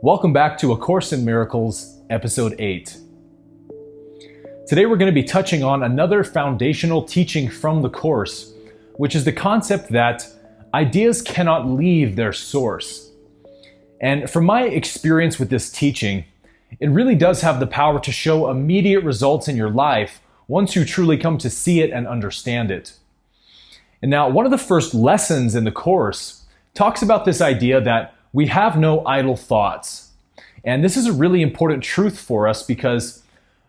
Welcome back to A Course in Miracles, Episode 8. Today we're going to be touching on another foundational teaching from the Course, which is the concept that ideas cannot leave their source. And from my experience with this teaching, it really does have the power to show immediate results in your life once you truly come to see it and understand it. And now, one of the first lessons in the Course talks about this idea that we have no idle thoughts. And this is a really important truth for us because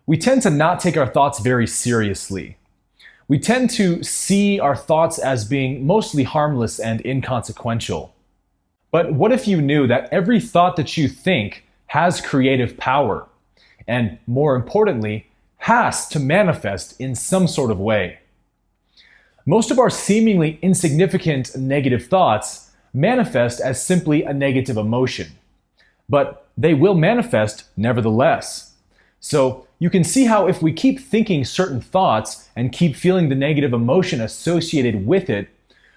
we tend to not take our thoughts very seriously. We tend to see our thoughts as being mostly harmless and inconsequential. But what if you knew that every thought that you think has creative power, and more importantly, has to manifest in some sort of way? Most of our seemingly insignificant negative thoughts manifest as simply a negative emotion, but they will manifest nevertheless. So you can see how if we keep thinking certain thoughts and keep feeling the negative emotion associated with it,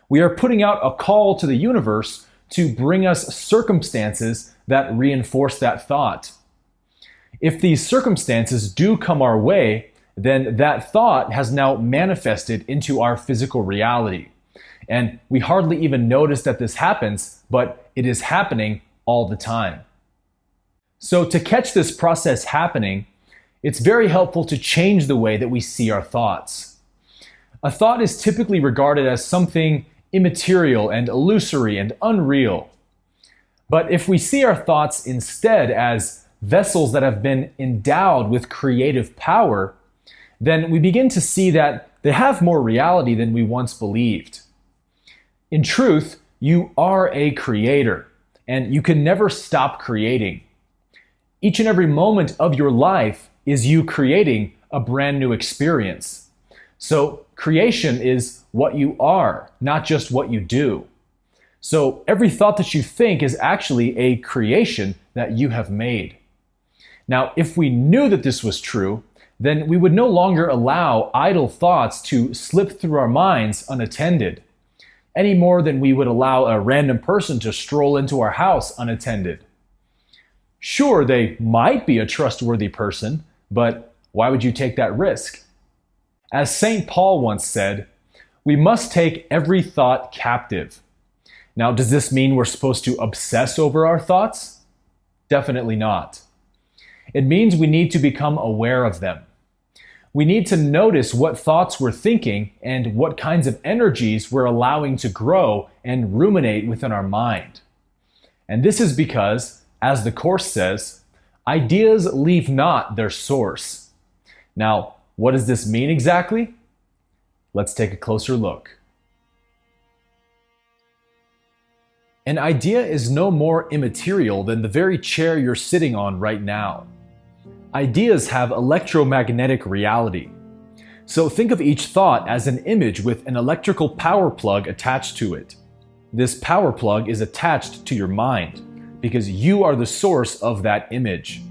we are putting out a call to the universe to bring us circumstances that reinforce that thought. If these circumstances do come our way, then that thought has now manifested into our physical reality. And we hardly even notice that this happens, but it is happening all the time. So to catch this process happening, it's very helpful to change the way that we see our thoughts. A thought is typically regarded as something immaterial and illusory and unreal. But if we see our thoughts instead as vessels that have been endowed with creative power, then we begin to see that they have more reality than we once believed. In truth, you are a creator, and you can never stop creating. Each and every moment of your life is you creating a brand new experience. So creation is what you are, not just what you do. So every thought that you think is actually a creation that you have made. Now, if we knew that this was true, then we would no longer allow idle thoughts to slip through our minds unattended, any more than we would allow a random person to stroll into our house unattended. Sure, they might be a trustworthy person, but why would you take that risk? As St. Paul once said, we must take every thought captive. Now, does this mean we're supposed to obsess over our thoughts? Definitely not. It means we need to become aware of them. We need to notice what thoughts we're thinking and what kinds of energies we're allowing to grow and ruminate within our mind. And this is because, as the Course says, ideas leave not their source. Now, what does this mean exactly? Let's take a closer look. An idea is no more immaterial than the very chair you're sitting on right now. Ideas have electromagnetic reality. So think of each thought as an image with an electrical power plug attached to it. This power plug is attached to your mind because you are the source of that image.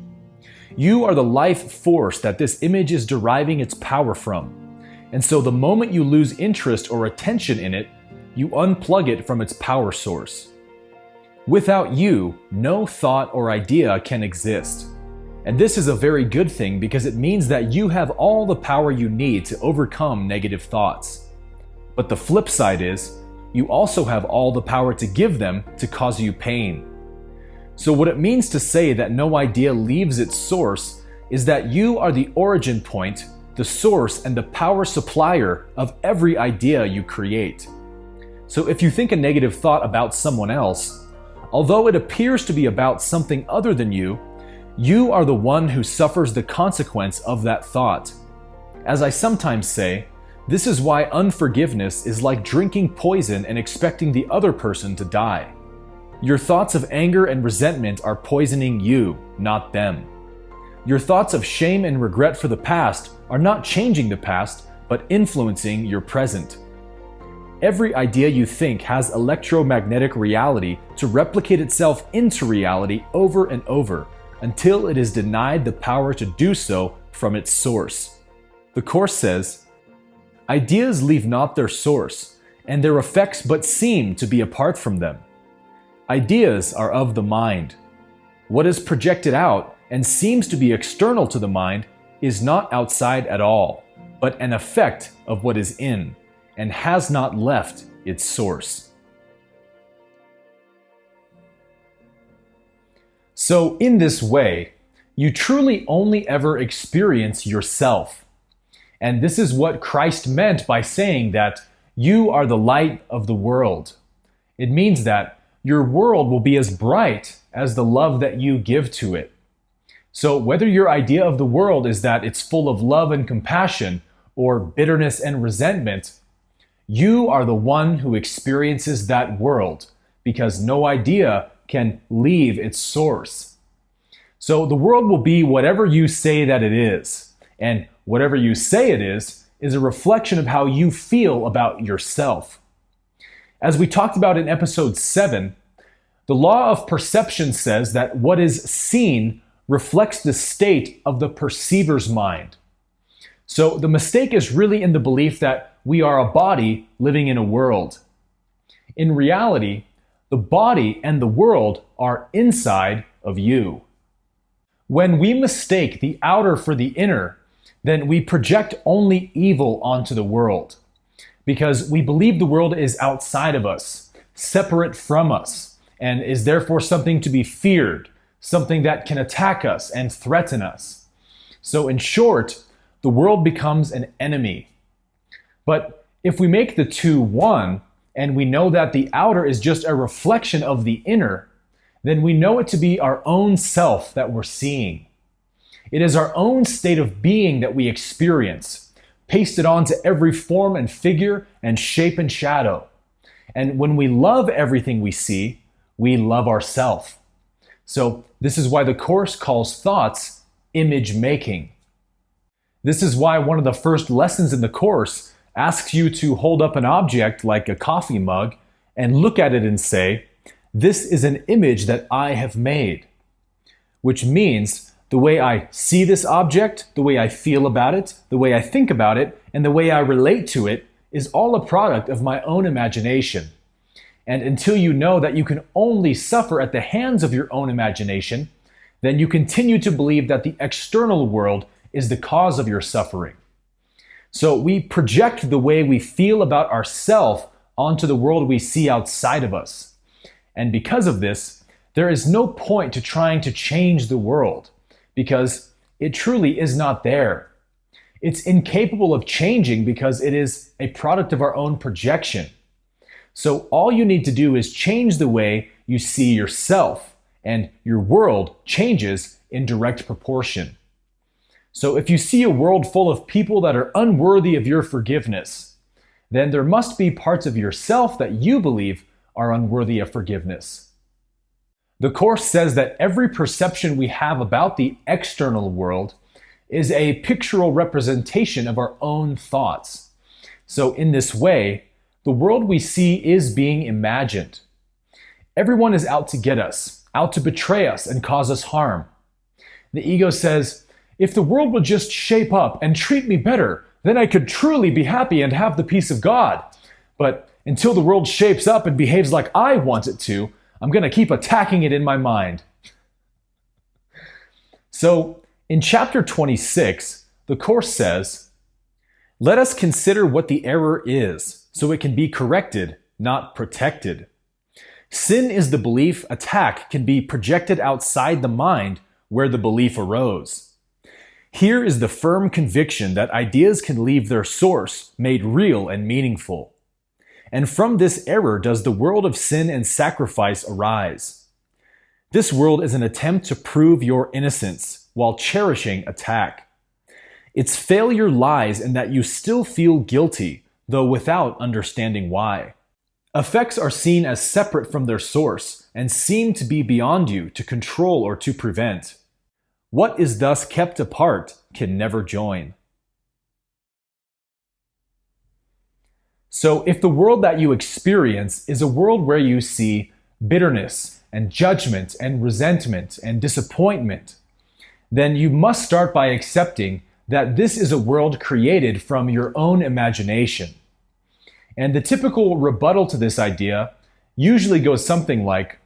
You are the life force that this image is deriving its power from. And so the moment you lose interest or attention in it, you unplug it from its power source. Without you, no thought or idea can exist. And this is a very good thing because it means that you have all the power you need to overcome negative thoughts. But the flip side is, you also have all the power to give them to cause you pain. So what it means to say that no idea leaves its source is that you are the origin point, the source and the power supplier of every idea you create. So if you think a negative thought about someone else, although it appears to be about something other than you are the one who suffers the consequence of that thought. As I sometimes say, this is why unforgiveness is like drinking poison and expecting the other person to die. Your thoughts of anger and resentment are poisoning you, not them. Your thoughts of shame and regret for the past are not changing the past, but influencing your present. Every idea you think has electromagnetic reality to replicate itself into reality over and over, until it is denied the power to do so from its source. The Course says, ideas leave not their source, and their effects but seem to be apart from them. Ideas are of the mind. What is projected out and seems to be external to the mind is not outside at all, but an effect of what is in, and has not left its source. So in this way, you truly only ever experience yourself. And this is what Christ meant by saying that you are the light of the world. It means that your world will be as bright as the love that you give to it. So whether your idea of the world is that it's full of love and compassion or bitterness and resentment, you are the one who experiences that world, because no idea can leave its source. So the world will be whatever you say that it is, and whatever you say it is a reflection of how you feel about yourself. As we talked about in episode 7, the law of perception says that what is seen reflects the state of the perceiver's mind. So the mistake is really in the belief that we are a body living in a world. In reality, the body and the world are inside of you. When we mistake the outer for the inner, then we project only evil onto the world, because we believe the world is outside of us, separate from us, and is therefore something to be feared, something that can attack us and threaten us. So in short, the world becomes an enemy. But if we make the two one, and we know that the outer is just a reflection of the inner, then we know it to be our own self that we're seeing. It is our own state of being that we experience, pasted onto every form and figure and shape and shadow. And when we love everything we see, we love ourself. So this is why the Course calls thoughts image making. This is why one of the first lessons in the Course asks you to hold up an object like a coffee mug and look at it and say, "This is an image that I have made," which means the way I see this object, the way I feel about it, the way I think about it, and the way I relate to it is all a product of my own imagination. And until you know that you can only suffer at the hands of your own imagination, then you continue to believe that the external world is the cause of your suffering. So we project the way we feel about ourselves onto the world we see outside of us. And because of this, there is no point to trying to change the world, because it truly is not there. It's incapable of changing because it is a product of our own projection. So all you need to do is change the way you see yourself, and your world changes in direct proportion. So if you see a world full of people that are unworthy of your forgiveness, then there must be parts of yourself that you believe are unworthy of forgiveness. The Course says that every perception we have about the external world is a pictorial representation of our own thoughts. So in this way, the world we see is being imagined. Everyone is out to get us, out to betray us and cause us harm. The ego says, if the world would just shape up and treat me better, then I could truly be happy and have the peace of God. But until the world shapes up and behaves like I want it to, I'm going to keep attacking it in my mind. So, in chapter 26, the Course says, "Let us consider what the error is, so it can be corrected, not protected. Sin is the belief attack can be projected outside the mind where the belief arose. Here is the firm conviction that ideas can leave their source made real and meaningful. And from this error does the world of sin and sacrifice arise. This world is an attempt to prove your innocence while cherishing attack. Its failure lies in that you still feel guilty, though without understanding why. Effects are seen as separate from their source and seem to be beyond you to control or to prevent. What is thus kept apart can never join." So if the world that you experience is a world where you see bitterness and judgment and resentment and disappointment, then you must start by accepting that this is a world created from your own imagination. And the typical rebuttal to this idea usually goes something like,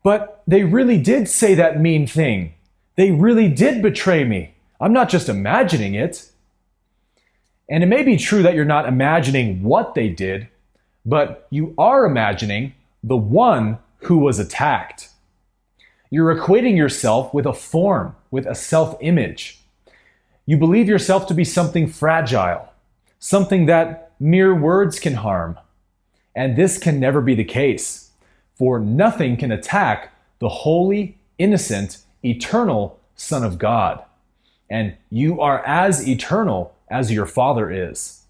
But they really did say that mean thing. They really did betray me. I'm not just imagining it. And it may be true that you're not imagining what they did, but you are imagining the one who was attacked. You're equating yourself with a form, with a self-image. You believe yourself to be something fragile, something that mere words can harm. And this can never be the case, for nothing can attack the holy, innocent, eternal Son of God. And you are as eternal as your Father is.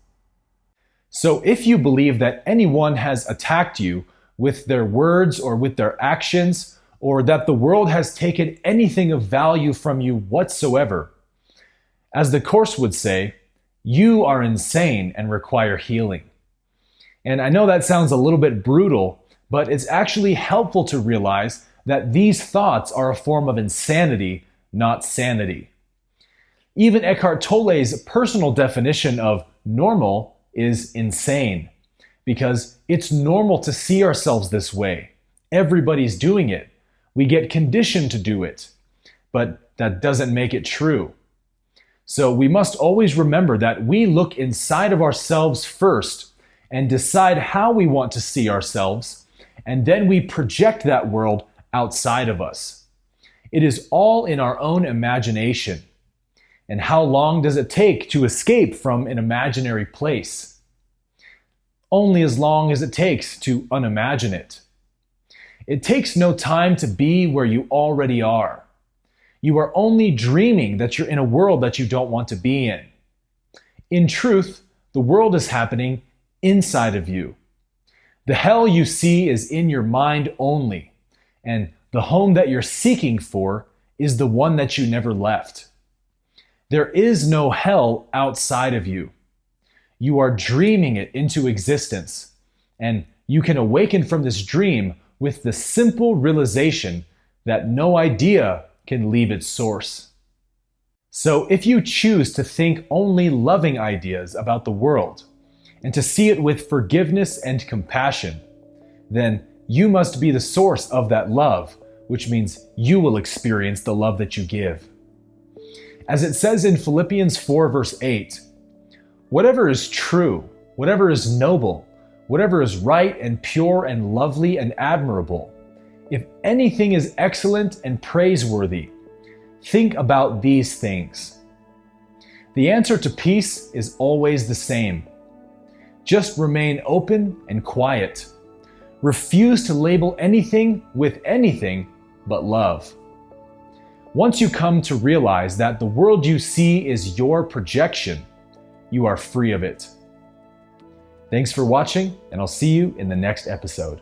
So if you believe that anyone has attacked you with their words or with their actions, or that the world has taken anything of value from you whatsoever, as the Course would say, you are insane and require healing. And I know that sounds a little bit brutal, but it's actually helpful to realize that these thoughts are a form of insanity, not sanity. Even Eckhart Tolle's personal definition of normal is insane, because it's normal to see ourselves this way. Everybody's doing it. We get conditioned to do it, but that doesn't make it true. So we must always remember that we look inside of ourselves first and decide how we want to see ourselves, and then we project that world outside of us. It is all in our own imagination. And how long does it take to escape from an imaginary place? Only as long as it takes to unimagine it. It takes no time to be where you already are. You are only dreaming that you're in a world that you don't want to be in. In truth, the world is happening inside of you. The hell you see is in your mind only, and the home that you're seeking for is the one that you never left. There is no hell outside of you. You are dreaming it into existence, and you can awaken from this dream with the simple realization that no idea can leave its source. So if you choose to think only loving ideas about the world, and to see it with forgiveness and compassion, then you must be the source of that love, which means you will experience the love that you give. As it says in Philippians 4 verse 8, whatever is true, whatever is noble, whatever is right and pure and lovely and admirable, if anything is excellent and praiseworthy, think about these things. The answer to peace is always the same. Just remain open and quiet. Refuse to label anything with anything but love. Once you come to realize that the world you see is your projection, you are free of it. Thanks for watching, and I'll see you in the next episode.